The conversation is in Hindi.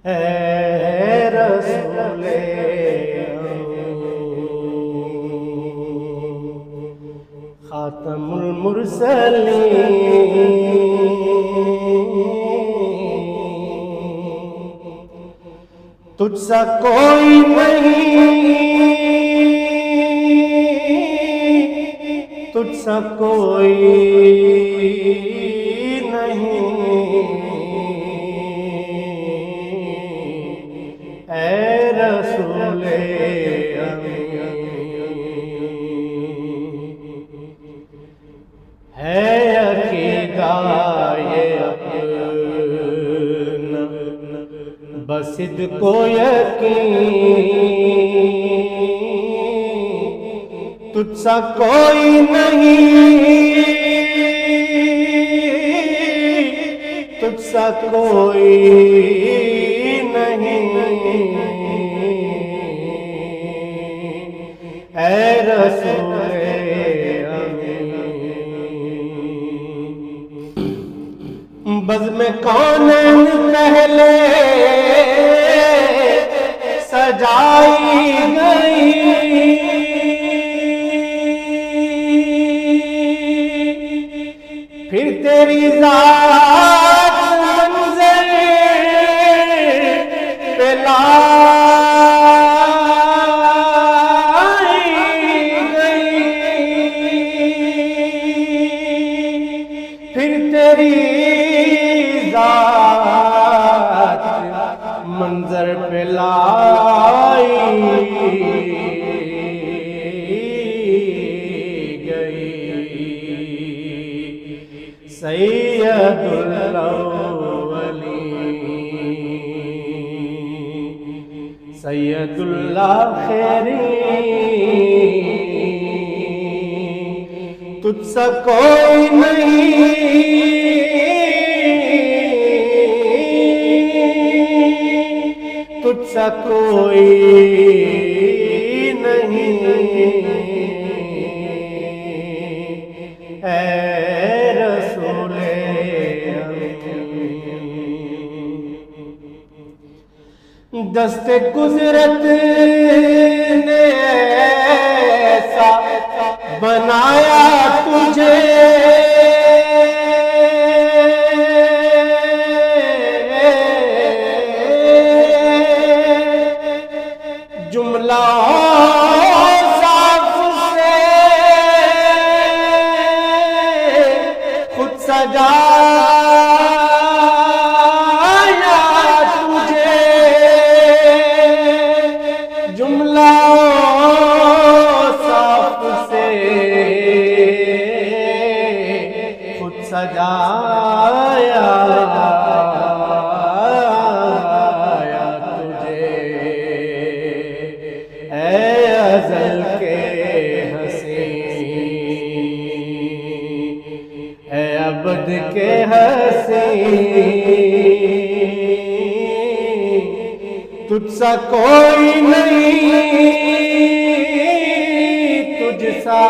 है रसूले खातमुल मुरसलीन, तुझसा कोई नहीं, तुझसा कोई नहीं, ऐ रसूले है अकीदा ये अपना, बसिद को यकीन, तुझसा कोई नहीं, तुझसा कोई नहीं, ऐ रसूले बज़्म कौनैन पहले सजाई गई, फिर तेरी ज़ात मंज़र पे लाई गई, फिर तेरी मंजर पे लाई गई। सैयदुल अव्वलीन सैयदुल आखिरीन, तुझसा कोई नहीं, तुझसा कोई नहीं, ऐ रसूले दस्ते कुदरत ने ऐसा बनाया तुझे, जुमला साफ से खुद सजाया तुझे, जुमला साफ से खुद सजाया अबद के हसी, तुझसा कोई नहीं, तुझसा